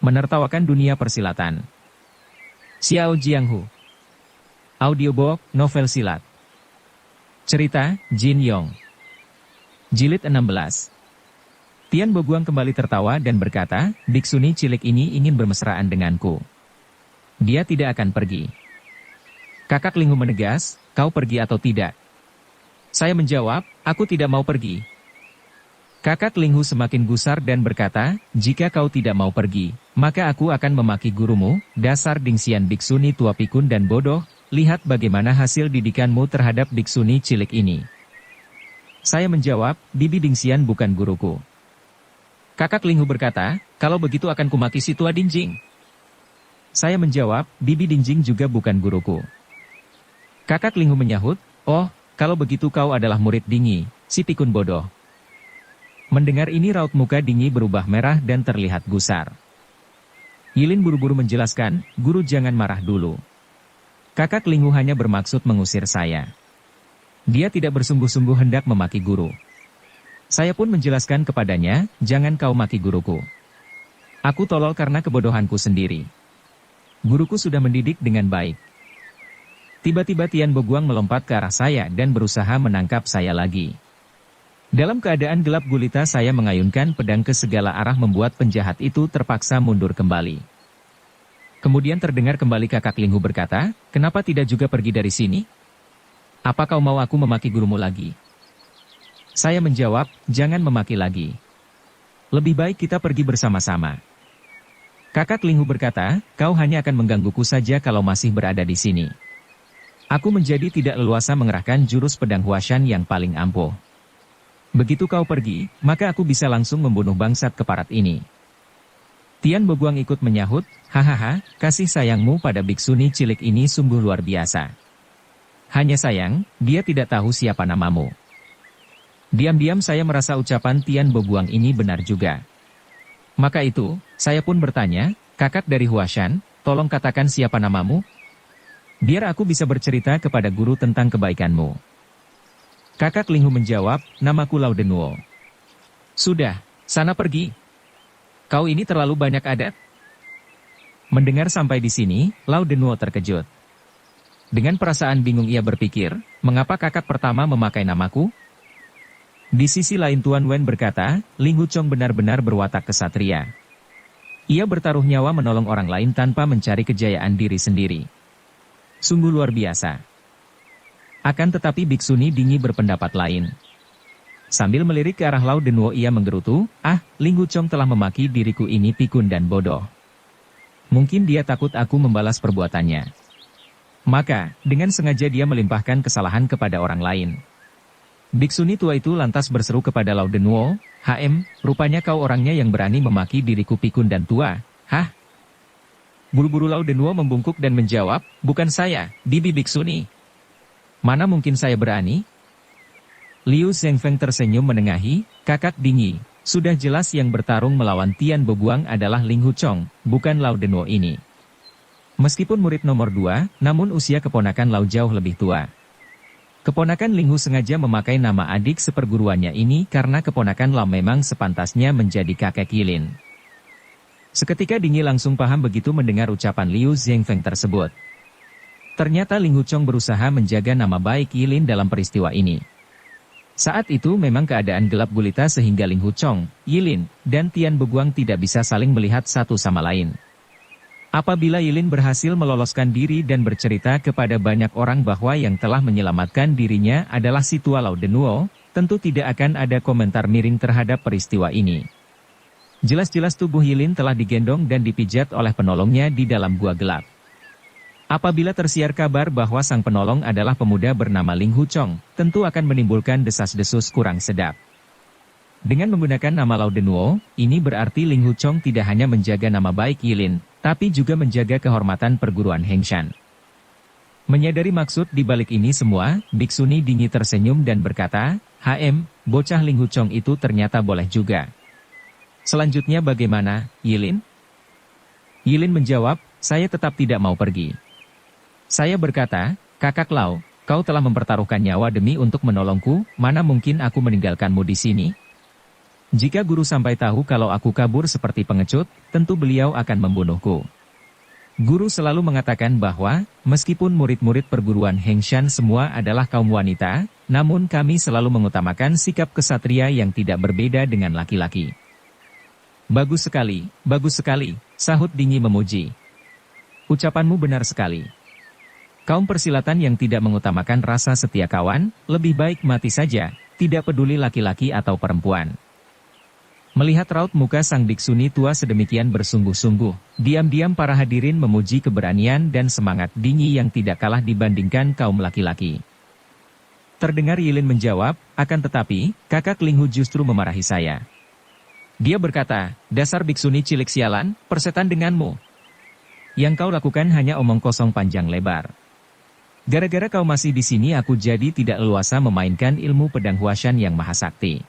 Menertawakan dunia persilatan. Xiao Jianghu. Audiobook, novel silat. Cerita, Jin Yong. Jilid 16. Tian Boguang kembali tertawa dan berkata, biksuni cilik ini ingin bermesraan denganku. Dia tidak akan pergi. Kakak Linghu menegas, kau pergi atau tidak? Saya menjawab, aku tidak mau pergi. Kakak Linghu semakin gusar dan berkata, jika kau tidak mau pergi, maka aku akan memaki gurumu, dasar Dingxian biksuni tua pikun dan bodoh, lihat bagaimana hasil didikanmu terhadap biksuni cilik ini. Saya menjawab, Bibi Dingxian bukan guruku. Kakak Linghu berkata, kalau begitu akan kumaki si tua Dingjing. Saya menjawab, Bibi Dingjing juga bukan guruku. Kakak Linghu menyahut, oh, kalau begitu kau adalah murid Dingi, si pikun bodoh. Mendengar ini raut muka Dingi berubah merah dan terlihat gusar. Yilin buru-buru menjelaskan, guru jangan marah dulu. Kakak Linghu hanya bermaksud mengusir saya. Dia tidak bersungguh-sungguh hendak memaki guru. Saya pun menjelaskan kepadanya, jangan kau maki guruku. Aku tolol karena kebodohanku sendiri. Guruku sudah mendidik dengan baik. Tiba-tiba Tian Boguang melompat ke arah saya dan berusaha menangkap saya lagi. Dalam keadaan gelap gulita saya mengayunkan pedang ke segala arah membuat penjahat itu terpaksa mundur kembali. Kemudian terdengar kembali kakak Linghu berkata, kenapa tidak juga pergi dari sini? Apa kau mau aku memaki gurumu lagi? Saya menjawab, jangan memaki lagi. Lebih baik kita pergi bersama-sama. Kakak Linghu berkata, kau hanya akan menggangguku saja kalau masih berada di sini. Aku menjadi tidak leluasa mengerahkan jurus pedang Huashan yang paling ampuh. Begitu kau pergi, maka aku bisa langsung membunuh bangsat keparat ini. Tian Boguang ikut menyahut, hahaha, kasih sayangmu pada biksuni cilik ini sungguh luar biasa. Hanya sayang, dia tidak tahu siapa namamu. Diam-diam saya merasa ucapan Tian Boguang ini benar juga. Maka itu, saya pun bertanya, kakak dari Huashan, tolong katakan siapa namamu? Biar aku bisa bercerita kepada guru tentang kebaikanmu. Kakak Linghu menjawab, namaku Lao Denuo. Sudah, sana pergi. Kau ini terlalu banyak adat. Mendengar sampai di sini, Lao Denuo terkejut. Dengan perasaan bingung ia berpikir, mengapa kakak pertama memakai namaku? Di sisi lain Tuan Wen berkata, Linghu Chong benar-benar berwatak kesatria. Ia bertaruh nyawa menolong orang lain tanpa mencari kejayaan diri sendiri. Sungguh luar biasa. Akan tetapi biksuni Dingi berpendapat lain. Sambil melirik ke arah Lao Denuo ia menggerutu, Linghu Chong telah memaki diriku ini pikun dan bodoh. Mungkin dia takut aku membalas perbuatannya. Maka, dengan sengaja dia melimpahkan kesalahan kepada orang lain. Biksuni tua itu lantas berseru kepada Lao Denuo, rupanya kau orangnya yang berani memaki diriku pikun dan tua, hah? Buru-buru Lao Denuo membungkuk dan menjawab, bukan saya, Bibi Biksuni. Mana mungkin saya berani? Liu Zhengfeng tersenyum menengahi, kakak Dingi, sudah jelas yang bertarung melawan Tian Boguang adalah Linghu Chong, bukan Lao Denuo ini. Meskipun murid nomor 2, namun usia keponakan Lao jauh lebih tua. Keponakan Linghu sengaja memakai nama adik seperguruannya ini karena keponakan Lao memang sepantasnya menjadi kakek Yilin. Seketika Dingi langsung paham begitu mendengar ucapan Liu Zhengfeng tersebut. Ternyata Linghu Chong berusaha menjaga nama baik Yilin dalam peristiwa ini. Saat itu memang keadaan gelap gulita sehingga Linghu Chong, Yilin, dan Tian Boguang tidak bisa saling melihat satu sama lain. Apabila Yilin berhasil meloloskan diri dan bercerita kepada banyak orang bahwa yang telah menyelamatkan dirinya adalah si tua Lao Denuo, tentu tidak akan ada komentar miring terhadap peristiwa ini. Jelas-jelas tubuh Yilin telah digendong dan dipijat oleh penolongnya di dalam gua gelap. Apabila tersiar kabar bahwa sang penolong adalah pemuda bernama Linghu Chong, tentu akan menimbulkan desas-desus kurang sedap. Dengan menggunakan nama Lao Denuo, ini berarti Linghu Chong tidak hanya menjaga nama baik Yilin, tapi juga menjaga kehormatan perguruan Hengshan. Menyadari maksud di balik ini semua, Biksuni Dingi tersenyum dan berkata, bocah Linghu Chong itu ternyata boleh juga. Selanjutnya bagaimana, Yilin? Yilin menjawab, saya tetap tidak mau pergi. Saya berkata, kakak Lao, kau telah mempertaruhkan nyawa demi untuk menolongku, mana mungkin aku meninggalkanmu di sini? Jika guru sampai tahu kalau aku kabur seperti pengecut, tentu beliau akan membunuhku. Guru selalu mengatakan bahwa, meskipun murid-murid perguruan Hengshan semua adalah kaum wanita, namun kami selalu mengutamakan sikap kesatria yang tidak berbeda dengan laki-laki. Bagus sekali, sahut Dingi memuji. Ucapanmu benar sekali. Kaum persilatan yang tidak mengutamakan rasa setia kawan, lebih baik mati saja, tidak peduli laki-laki atau perempuan. Melihat raut muka sang biksuni tua sedemikian bersungguh-sungguh, diam-diam para hadirin memuji keberanian dan semangat Dingi yang tidak kalah dibandingkan kaum laki-laki. Terdengar Yilin menjawab, akan tetapi, kakak Linghu justru memarahi saya. Dia berkata, dasar biksuni cilik sialan, persetan denganmu. Yang kau lakukan hanya omong kosong panjang lebar. Gara-gara kau masih di sini aku jadi tidak leluasa memainkan ilmu pedang Huashan yang maha sakti.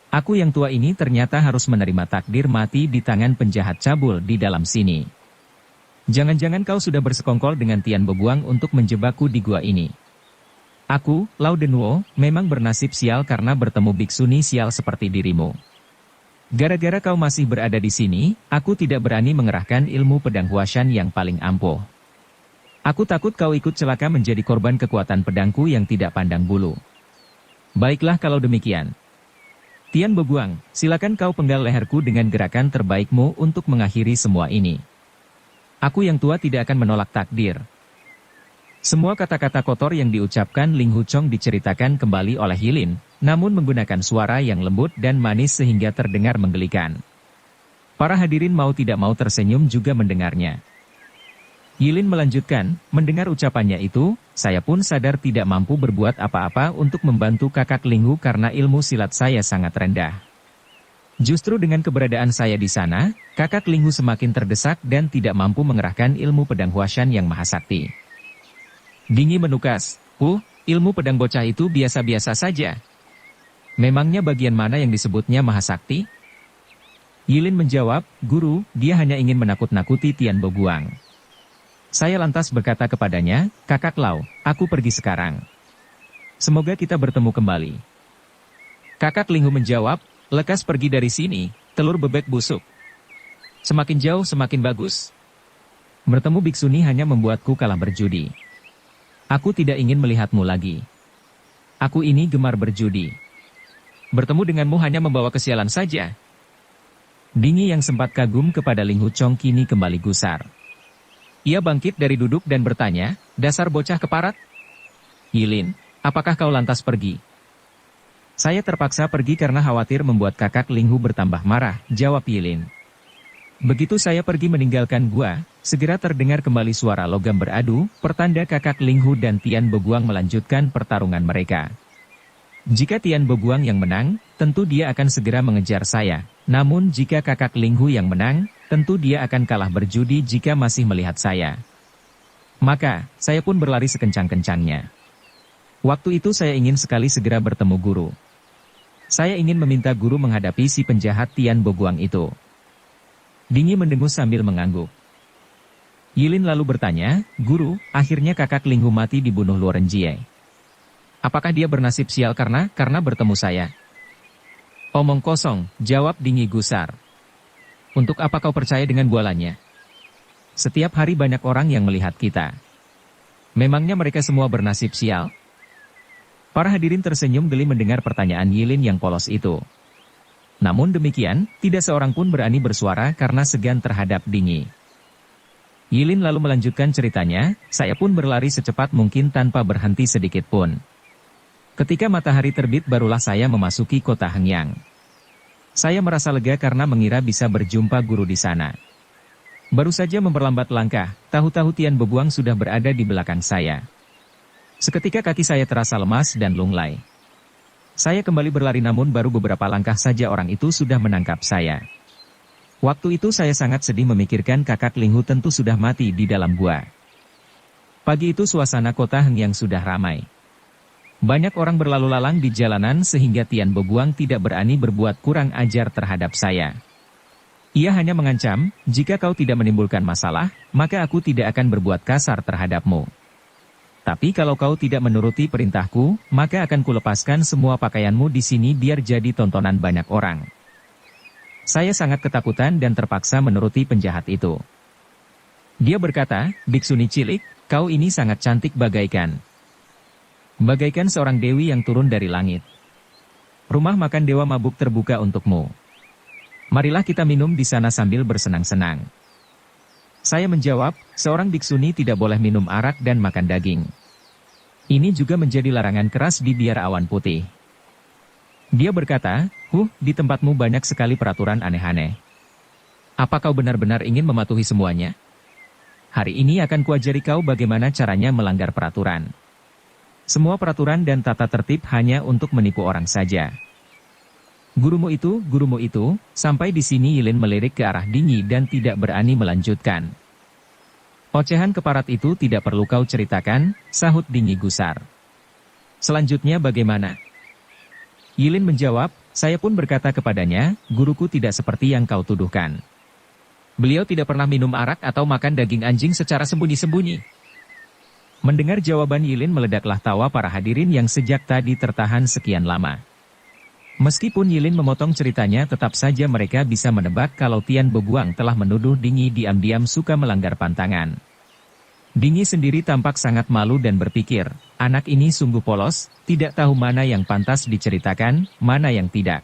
Aku yang tua ini ternyata harus menerima takdir mati di tangan penjahat cabul di dalam sini. Jangan-jangan kau sudah bersekongkol dengan Tian Boguang untuk menjebakku di gua ini. Aku, Lao Denwo, memang bernasib sial karena bertemu biksuni sial seperti dirimu. Gara-gara kau masih berada di sini, aku tidak berani mengerahkan ilmu pedang Huashan yang paling ampuh. Aku takut kau ikut celaka menjadi korban kekuatan pedangku yang tidak pandang bulu. Baiklah kalau demikian. Tian Boguang, silakan kau penggal leherku dengan gerakan terbaikmu untuk mengakhiri semua ini. Aku yang tua tidak akan menolak takdir. Semua kata-kata kotor yang diucapkan Ling Huchong diceritakan kembali oleh Yilin, namun menggunakan suara yang lembut dan manis sehingga terdengar menggelikan. Para hadirin mau tidak mau tersenyum juga mendengarnya. Yilin melanjutkan, mendengar ucapannya itu, saya pun sadar tidak mampu berbuat apa-apa untuk membantu kakak Linghu karena ilmu silat saya sangat rendah. Justru dengan keberadaan saya di sana, kakak Linghu semakin terdesak dan tidak mampu mengerahkan ilmu pedang Huashan yang maha sakti. Dingi menukas, ilmu pedang bocah itu biasa-biasa saja. Memangnya bagian mana yang disebutnya maha sakti? Yilin menjawab, guru, dia hanya ingin menakut-nakuti Tian Boguang. Saya lantas berkata kepadanya, kakak Lao, aku pergi sekarang. Semoga kita bertemu kembali. Kakak Linghu menjawab, lekas pergi dari sini, telur bebek busuk. Semakin jauh semakin bagus. Bertemu biksuni hanya membuatku kalah berjudi. Aku tidak ingin melihatmu lagi. Aku ini gemar berjudi. Bertemu denganmu hanya membawa kesialan saja. Dingi yang sempat kagum kepada Ling Huchong kini kembali gusar. Ia bangkit dari duduk dan bertanya, dasar bocah keparat? Yilin, apakah kau lantas pergi? Saya terpaksa pergi karena khawatir membuat kakak Linghu bertambah marah, jawab Yilin. Begitu saya pergi meninggalkan gua, segera terdengar kembali suara logam beradu, pertanda kakak Linghu dan Tian Boguang melanjutkan pertarungan mereka. Jika Tian Boguang yang menang, tentu dia akan segera mengejar saya. Namun jika kakak Linghu yang menang, tentu dia akan kalah berjudi jika masih melihat saya. Maka, saya pun berlari sekencang-kencangnya. Waktu itu saya ingin sekali segera bertemu guru. Saya ingin meminta guru menghadapi si penjahat Tian Boguang itu. Dingi mendengus sambil mengangguk. Yilin lalu bertanya, guru, akhirnya kakak Linghu mati dibunuh Luorenjie. Apakah dia bernasib sial karena bertemu saya? Omong kosong, jawab Dingi gusar. Untuk apa kau percaya dengan bualannya? Setiap hari banyak orang yang melihat kita. Memangnya mereka semua bernasib sial? Para hadirin tersenyum geli mendengar pertanyaan Yilin yang polos itu. Namun demikian, tidak seorang pun berani bersuara karena segan terhadap Dingi. Yilin lalu melanjutkan ceritanya, saya pun berlari secepat mungkin tanpa berhenti sedikit pun. Ketika matahari terbit barulah saya memasuki kota Hengyang. Saya merasa lega karena mengira bisa berjumpa guru di sana. Baru saja memperlambat langkah, tahu-tahu Tian Boguang sudah berada di belakang saya. Seketika kaki saya terasa lemas dan lunglai. Saya kembali berlari namun baru beberapa langkah saja orang itu sudah menangkap saya. Waktu itu saya sangat sedih memikirkan kakak Linghu tentu sudah mati di dalam gua. Pagi itu suasana kota Hengyang sudah ramai. Banyak orang berlalu lalang di jalanan sehingga Tian Boguang tidak berani berbuat kurang ajar terhadap saya. Ia hanya mengancam, jika kau tidak menimbulkan masalah, maka aku tidak akan berbuat kasar terhadapmu. Tapi kalau kau tidak menuruti perintahku, maka akan kulepaskan semua pakaianmu di sini biar jadi tontonan banyak orang. Saya sangat ketakutan dan terpaksa menuruti penjahat itu. Dia berkata, "Biksuni cilik, kau ini sangat cantik bagaikan seorang dewi yang turun dari langit. Rumah makan dewa mabuk terbuka untukmu. Marilah kita minum di sana sambil bersenang-senang." Saya menjawab, seorang biksuni tidak boleh minum arak dan makan daging. Ini juga menjadi larangan keras di biara awan putih. Dia berkata, di tempatmu banyak sekali peraturan aneh-aneh. Apa kau benar-benar ingin mematuhi semuanya? Hari ini akan kuajari kau bagaimana caranya melanggar peraturan. Semua peraturan dan tata tertib hanya untuk menipu orang saja. Gurumu itu, sampai di sini Yilin melirik ke arah Dingi dan tidak berani melanjutkan. Ocehan keparat itu tidak perlu kau ceritakan, sahut Dingi gusar. Selanjutnya bagaimana? Yilin menjawab, saya pun berkata kepadanya, guruku tidak seperti yang kau tuduhkan. Beliau tidak pernah minum arak atau makan daging anjing secara sembunyi-sembunyi. Mendengar jawaban Yilin meledaklah tawa para hadirin yang sejak tadi tertahan sekian lama. Meskipun Yilin memotong ceritanya tetap saja mereka bisa menebak kalau Tian Boguang telah menuduh Dingi diam-diam suka melanggar pantangan. Dingi sendiri tampak sangat malu dan berpikir, anak ini sungguh polos, tidak tahu mana yang pantas diceritakan, mana yang tidak.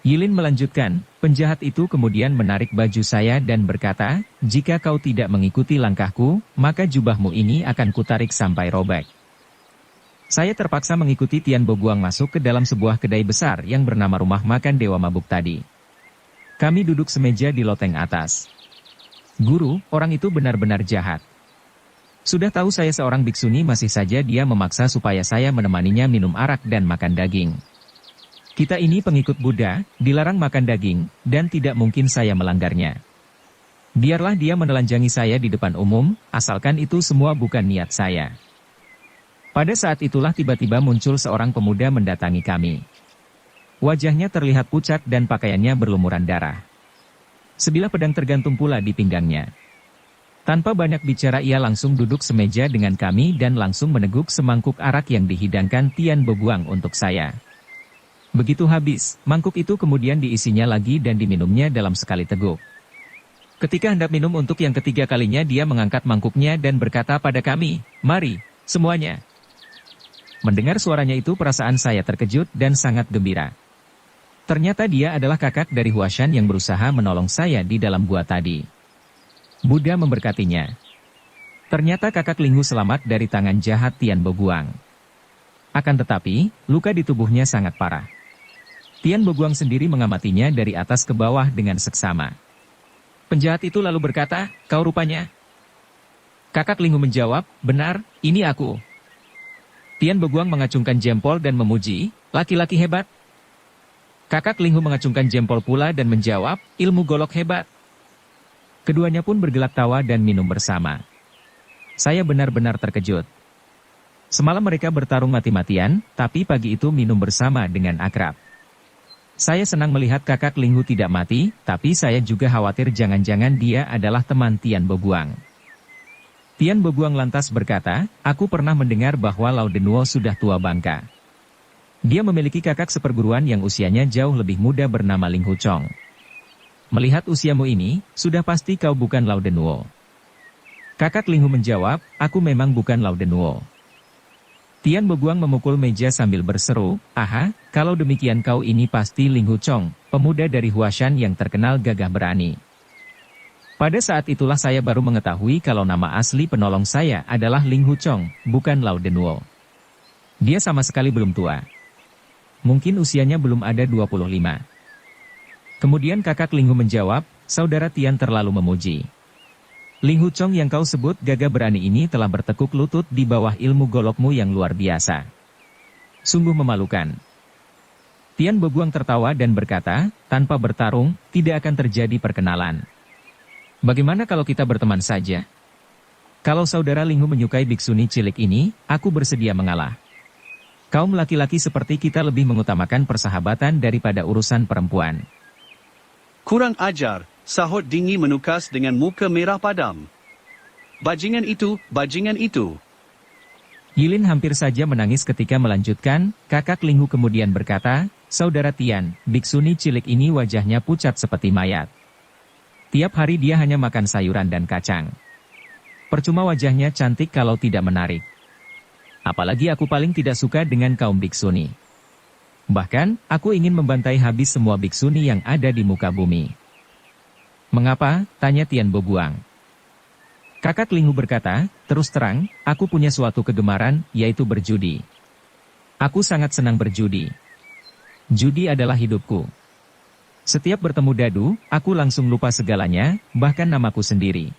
Yilin melanjutkan, penjahat itu kemudian menarik baju saya dan berkata, jika kau tidak mengikuti langkahku, maka jubahmu ini akan kutarik sampai robek. Saya terpaksa mengikuti Tian Boguang masuk ke dalam sebuah kedai besar yang bernama Rumah Makan Dewa Mabuk tadi. Kami duduk semeja di loteng atas. Guru, orang itu benar-benar jahat. Sudah tahu saya seorang biksuni masih saja dia memaksa supaya saya menemaninya minum arak dan makan daging. Kita ini pengikut Buddha, dilarang makan daging, dan tidak mungkin saya melanggarnya. Biarlah dia menelanjangi saya di depan umum, asalkan itu semua bukan niat saya. Pada saat itulah tiba-tiba muncul seorang pemuda mendatangi kami. Wajahnya terlihat pucat dan pakaiannya berlumuran darah. Sebilah pedang tergantung pula di pinggangnya. Tanpa banyak bicara ia langsung duduk semeja dengan kami dan langsung meneguk semangkuk arak yang dihidangkan Tian Boguang untuk saya. Begitu habis, mangkuk itu kemudian diisinya lagi dan diminumnya dalam sekali teguk. Ketika hendak minum untuk yang ketiga kalinya dia mengangkat mangkuknya dan berkata pada kami, "Mari, semuanya." Mendengar suaranya itu perasaan saya terkejut dan sangat gembira. Ternyata dia adalah kakak dari Huashan yang berusaha menolong saya di dalam gua tadi. Buddha memberkatinya. Ternyata kakak Linghu selamat dari tangan jahat Tian Boguang. Akan tetapi, luka di tubuhnya sangat parah. Tian Boguang sendiri mengamatinya dari atas ke bawah dengan seksama. Penjahat itu lalu berkata, "Kau rupanya." Kakak Linghu menjawab, "Benar, ini aku." Tian Boguang mengacungkan jempol dan memuji, "Laki-laki hebat." Kakak Linghu mengacungkan jempol pula dan menjawab, "Ilmu golok hebat." Keduanya pun bergelak tawa dan minum bersama. Saya benar-benar terkejut. Semalam mereka bertarung mati-matian, tapi pagi itu minum bersama dengan akrab. Saya senang melihat kakak Linghu tidak mati, tapi saya juga khawatir jangan-jangan dia adalah teman Tian Boguang. Tian Boguang lantas berkata, "Aku pernah mendengar bahwa Lao Denuo sudah tua bangka. Dia memiliki kakak seperguruan yang usianya jauh lebih muda bernama Ling Huchong. Melihat usiamu ini, sudah pasti kau bukan Lao Denuo." Kakak Linghu menjawab, "Aku memang bukan Lao Denuo." Tian Boguang memukul meja sambil berseru, "Aha, kalau demikian kau ini pasti Ling Huchong, pemuda dari Huashan yang terkenal gagah berani." Pada saat itulah saya baru mengetahui kalau nama asli penolong saya adalah Ling Huchong, bukan Lao Denuo. Dia sama sekali belum tua. Mungkin usianya belum ada 25. Kemudian kakak Linghu menjawab, "Saudara Tian terlalu memuji. Ling Huchong yang kau sebut gagah berani ini telah bertekuk lutut di bawah ilmu golokmu yang luar biasa. Sungguh memalukan." Tian Boguang tertawa dan berkata, "Tanpa bertarung, tidak akan terjadi perkenalan. Bagaimana kalau kita berteman saja? Kalau saudara Linghu menyukai biksuni cilik ini, aku bersedia mengalah. Kaum laki-laki seperti kita lebih mengutamakan persahabatan daripada urusan perempuan." Kurang ajar, sahut Dingi menukas dengan muka merah padam. Bajingan itu, bajingan itu. Yilin hampir saja menangis ketika melanjutkan, kakak Linghu kemudian berkata, Saudara Tian, biksuni cilik ini wajahnya pucat seperti mayat. Tiap hari dia hanya makan sayuran dan kacang. Percuma wajahnya cantik kalau tidak menarik. Apalagi aku paling tidak suka dengan kaum biksuni. Bahkan, aku ingin membantai habis semua biksuni yang ada di muka bumi. Mengapa? Tanya Tian Bobuang. Kakak Linghu berkata, terus terang, aku punya suatu kegemaran, yaitu berjudi. Aku sangat senang berjudi. Judi adalah hidupku. Setiap bertemu dadu, aku langsung lupa segalanya, bahkan namaku sendiri.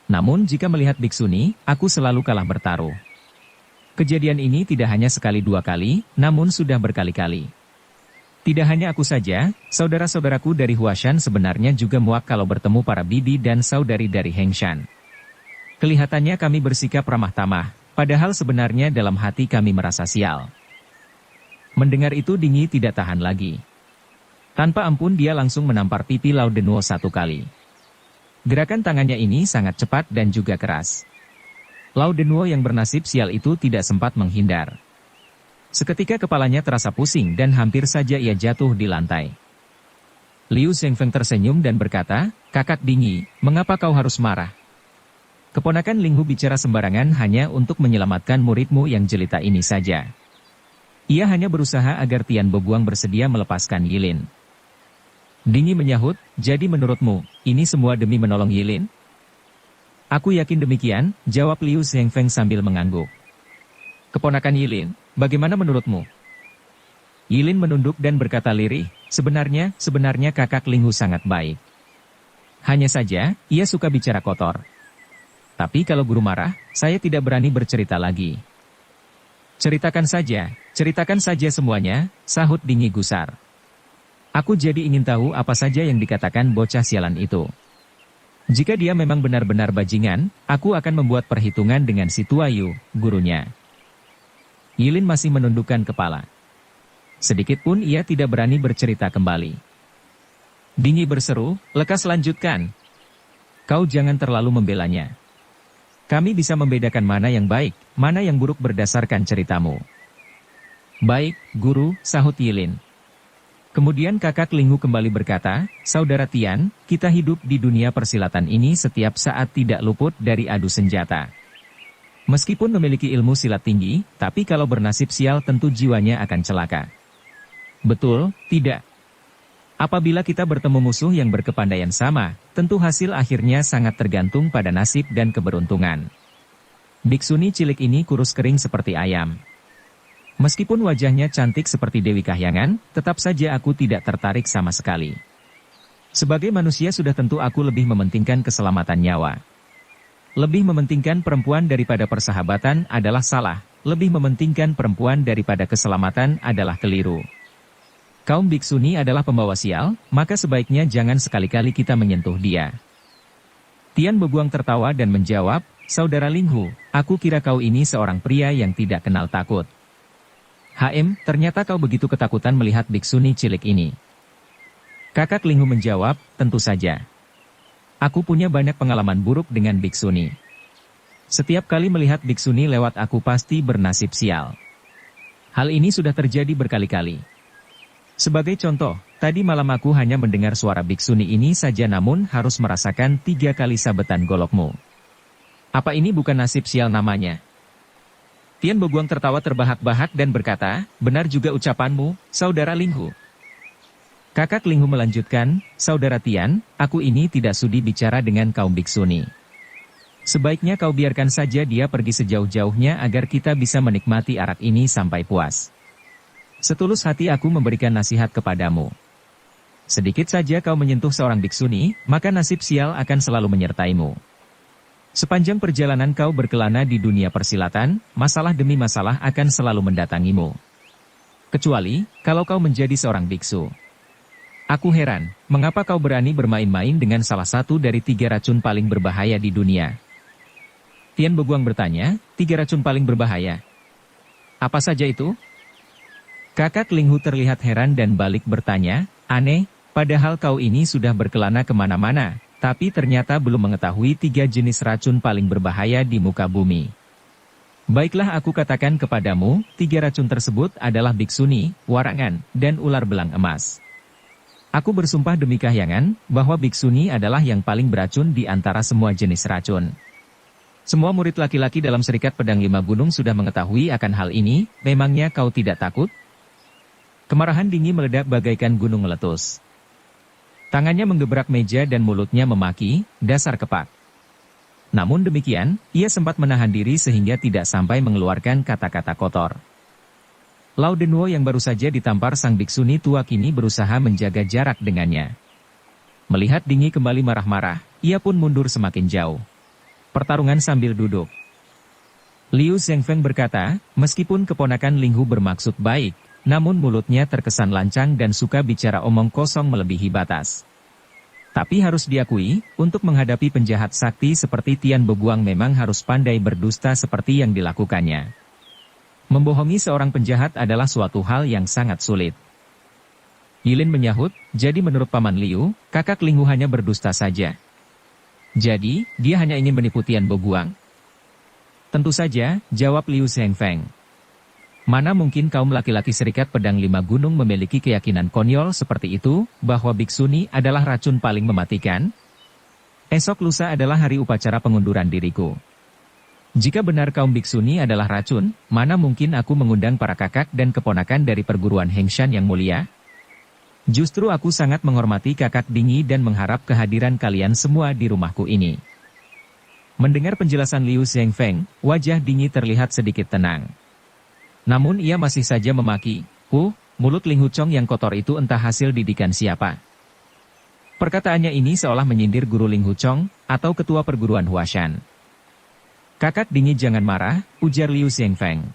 Namun jika melihat biksuni, aku selalu kalah bertaruh. Kejadian ini tidak hanya sekali dua kali, namun sudah berkali-kali. Tidak hanya aku saja, saudara-saudaraku dari Huashan sebenarnya juga muak kalau bertemu para bibi dan saudari dari Hengshan. Kelihatannya kami bersikap ramah tamah, padahal sebenarnya dalam hati kami merasa sial. Mendengar itu Dingi tidak tahan lagi. Tanpa ampun dia langsung menampar pipi Lao Denuo satu kali. Gerakan tangannya ini sangat cepat dan juga keras. Lao Denuo yang bernasib sial itu tidak sempat menghindar. Seketika kepalanya terasa pusing dan hampir saja ia jatuh di lantai. Liu Zhengfeng tersenyum dan berkata, Kakak Dingi, mengapa kau harus marah? Keponakan Linghu bicara sembarangan hanya untuk menyelamatkan muridmu yang jelita ini saja. Ia hanya berusaha agar Tian Bobuang bersedia melepaskan Yilin. Dingi menyahut, jadi menurutmu, ini semua demi menolong Yilin? Aku yakin demikian, jawab Liu Zhengfeng sambil mengangguk. Keponakan Yilin, bagaimana menurutmu? Yilin menunduk dan berkata lirih, sebenarnya kakak Linghu sangat baik. Hanya saja, ia suka bicara kotor. Tapi kalau guru marah, saya tidak berani bercerita lagi. Ceritakan saja semuanya, sahut Dingi gusar. Aku jadi ingin tahu apa saja yang dikatakan bocah sialan itu. Jika dia memang benar-benar bajingan, aku akan membuat perhitungan dengan si Tuayu, gurunya. Yilin masih menundukkan kepala. Sedikit pun ia tidak berani bercerita kembali. Dingi berseru, lekas lanjutkan. Kau jangan terlalu membelanya. Kami bisa membedakan mana yang baik, mana yang buruk berdasarkan ceritamu. Baik, guru, sahut Yilin. Kemudian kakak Linghu kembali berkata, Saudara Tian, kita hidup di dunia persilatan ini setiap saat tidak luput dari adu senjata. Meskipun memiliki ilmu silat tinggi, tapi kalau bernasib sial tentu jiwanya akan celaka. Betul, tidak? Apabila kita bertemu musuh yang berkepandaian sama, tentu hasil akhirnya sangat tergantung pada nasib dan keberuntungan. Biksuni cilik ini kurus kering seperti ayam. Meskipun wajahnya cantik seperti Dewi Kahyangan, tetap saja aku tidak tertarik sama sekali. Sebagai manusia sudah tentu aku lebih mementingkan keselamatan nyawa. Lebih mementingkan perempuan daripada persahabatan adalah salah, lebih mementingkan perempuan daripada keselamatan adalah keliru. Kaum biksuni adalah pembawa sial, maka sebaiknya jangan sekali-kali kita menyentuh dia. Tian Bobuang tertawa dan menjawab, Saudara Linghu, aku kira kau ini seorang pria yang tidak kenal takut. Ternyata kau begitu ketakutan melihat biksuni cilik ini. Kakak Linghu menjawab, tentu saja. Aku punya banyak pengalaman buruk dengan biksuni. Setiap kali melihat biksuni lewat aku pasti bernasib sial. Hal ini sudah terjadi berkali-kali. Sebagai contoh, tadi malam aku hanya mendengar suara biksuni ini saja namun harus merasakan 3 kali sabetan golokmu. Apa ini bukan nasib sial namanya? Tian Bobuang tertawa terbahak-bahak dan berkata, benar juga ucapanmu, Saudara Linghu. Kakak Linghu melanjutkan, Saudara Tian, aku ini tidak sudi bicara dengan kaum biksuni. Sebaiknya kau biarkan saja dia pergi sejauh-jauhnya agar kita bisa menikmati arak ini sampai puas. Setulus hati aku memberikan nasihat kepadamu. Sedikit saja kau menyentuh seorang biksuni, maka nasib sial akan selalu menyertaimu. Sepanjang perjalanan kau berkelana di dunia persilatan, masalah demi masalah akan selalu mendatangimu. Kecuali, kalau kau menjadi seorang biksu. Aku heran, mengapa kau berani bermain-main dengan salah satu dari 3 racun paling berbahaya di dunia? Tian Bobuang bertanya, 3 racun paling berbahaya? Apa saja itu? Kakak Linghu terlihat heran dan balik bertanya, aneh, padahal kau ini sudah berkelana kemana-mana, tapi ternyata belum mengetahui 3 jenis racun paling berbahaya di muka bumi. Baiklah aku katakan kepadamu, 3 racun tersebut adalah biksuni, warangan, dan ular belang emas. Aku bersumpah demi kahyangan, bahwa biksuni adalah yang paling beracun di antara semua jenis racun. Semua murid laki-laki dalam Serikat Pedang Lima Gunung sudah mengetahui akan hal ini, memangnya kau tidak takut? Kemarahan dingin meledak bagaikan gunung meletus. Tangannya menggebrak meja dan mulutnya memaki, dasar kepak. Namun demikian, ia sempat menahan diri sehingga tidak sampai mengeluarkan kata-kata kotor. Lao Denwo yang baru saja ditampar sang biksuni tua kini berusaha menjaga jarak dengannya. Melihat Dingi kembali marah-marah, ia pun mundur semakin jauh. Pertarungan sambil duduk. Liu Zhengfeng berkata, meskipun keponakan Linghu bermaksud baik, namun mulutnya terkesan lancang dan suka bicara omong kosong melebihi batas. Tapi harus diakui, untuk menghadapi penjahat sakti seperti Tian Beguang memang harus pandai berdusta seperti yang dilakukannya. Membohongi seorang penjahat adalah suatu hal yang sangat sulit. Yilin menyahut, jadi menurut Paman Liu, kakak Linghu hanya berdusta saja. Jadi, dia hanya ingin menipu Tian Beguang? Tentu saja, jawab Liu Zhengfeng. Mana mungkin kaum laki-laki Serikat Pedang Lima Gunung memiliki keyakinan konyol seperti itu, bahwa biksuni adalah racun paling mematikan? Esok lusa adalah hari upacara pengunduran diriku. Jika benar kaum biksuni adalah racun, mana mungkin aku mengundang para kakak dan keponakan dari perguruan Hengshan yang mulia? Justru aku sangat menghormati kakak Dingi dan mengharap kehadiran kalian semua di rumahku ini. Mendengar penjelasan Liu Zhengfeng, wajah Dingi terlihat sedikit tenang. Namun ia masih saja memaki, mulut Ling Huchong yang kotor itu entah hasil didikan siapa. Perkataannya ini seolah menyindir guru Ling Huchong, atau ketua perguruan Huashan. Kakak Dingi jangan marah, ujar Liu Zhengfeng.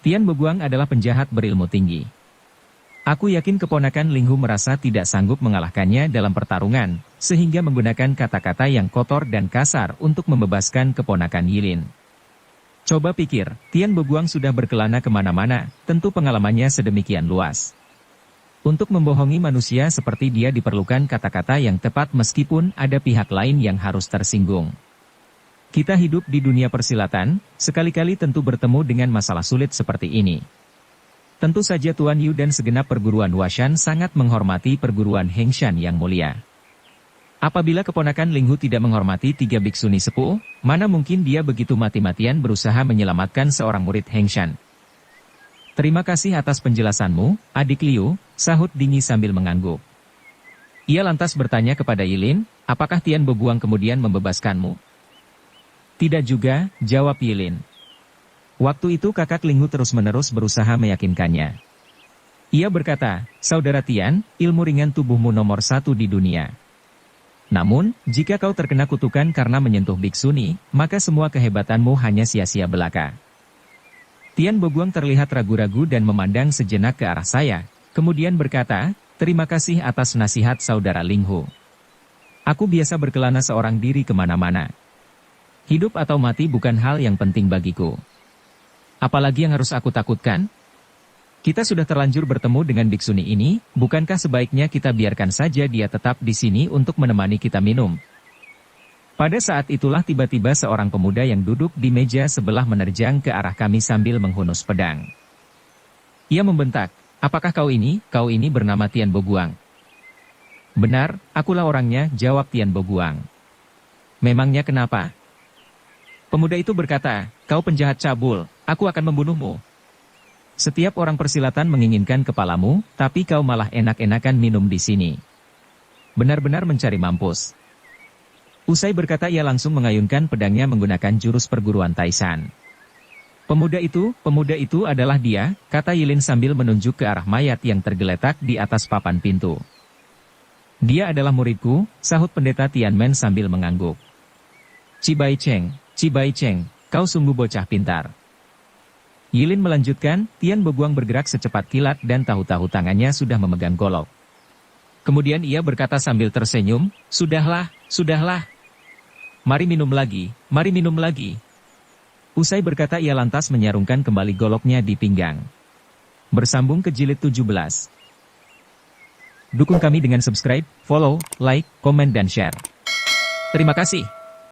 Tian Beguang adalah penjahat berilmu tinggi. Aku yakin keponakan Linghu merasa tidak sanggup mengalahkannya dalam pertarungan, sehingga menggunakan kata-kata yang kotor dan kasar untuk membebaskan keponakan Yilin. Coba pikir, Tian Beguang sudah berkelana kemana-mana, tentu pengalamannya sedemikian luas. Untuk membohongi manusia seperti dia diperlukan kata-kata yang tepat meskipun ada pihak lain yang harus tersinggung. Kita hidup di dunia persilatan, sekali-kali tentu bertemu dengan masalah sulit seperti ini. Tentu saja Tuan Yu dan segenap perguruan Huashan sangat menghormati perguruan Hengshan yang mulia. Apabila keponakan Linghu tidak menghormati 3 biksuni sepuh, mana mungkin dia begitu mati-matian berusaha menyelamatkan seorang murid Hengshan. Terima kasih atas penjelasanmu, adik Liu, sahut Dingi sambil mengangguk. Ia lantas bertanya kepada Yilin, apakah Tian Beguang kemudian membebaskanmu? Tidak juga, jawab Yilin. Waktu itu kakak Linghu terus-menerus berusaha meyakinkannya. Ia berkata, saudara Tian, ilmu ringan tubuhmu nomor 1 di dunia. Namun, jika kau terkena kutukan karena menyentuh biksuni, maka semua kehebatanmu hanya sia-sia belaka. Tian Beguang terlihat ragu-ragu dan memandang sejenak ke arah saya, kemudian berkata, terima kasih atas nasihat saudara Linghu. Aku biasa berkelana seorang diri kemana-mana. Hidup atau mati bukan hal yang penting bagiku. Apalagi yang harus aku takutkan? Kita sudah terlanjur bertemu dengan biksuni ini, bukankah sebaiknya kita biarkan saja dia tetap di sini untuk menemani kita minum? Pada saat itulah tiba-tiba seorang pemuda yang duduk di meja sebelah menerjang ke arah kami sambil menghunus pedang. Ia membentak, apakah kau ini bernama Tian Beguang? Benar, akulah orangnya, jawab Tian Beguang. Memangnya kenapa? Pemuda itu berkata, kau penjahat cabul, aku akan membunuhmu. Setiap orang persilatan menginginkan kepalamu, tapi kau malah enak-enakan minum di sini. Benar-benar mencari mampus. Usai berkata ia langsung mengayunkan pedangnya menggunakan jurus perguruan Taisan. Pemuda itu adalah dia, kata Yilin sambil menunjuk ke arah mayat yang tergeletak di atas papan pintu. Dia adalah muridku, sahut pendeta Tianmen sambil mengangguk. Cibai Cheng, kau sungguh bocah pintar. Yilin melanjutkan, Tian Beguang bergerak secepat kilat dan tahu-tahu tangannya sudah memegang golok. Kemudian ia berkata sambil tersenyum, sudahlah. Mari minum lagi. Usai berkata ia lantas menyarungkan kembali goloknya di pinggang. Bersambung ke jilid 17. Dukung kami dengan subscribe, follow, like, komen dan share. Terima kasih.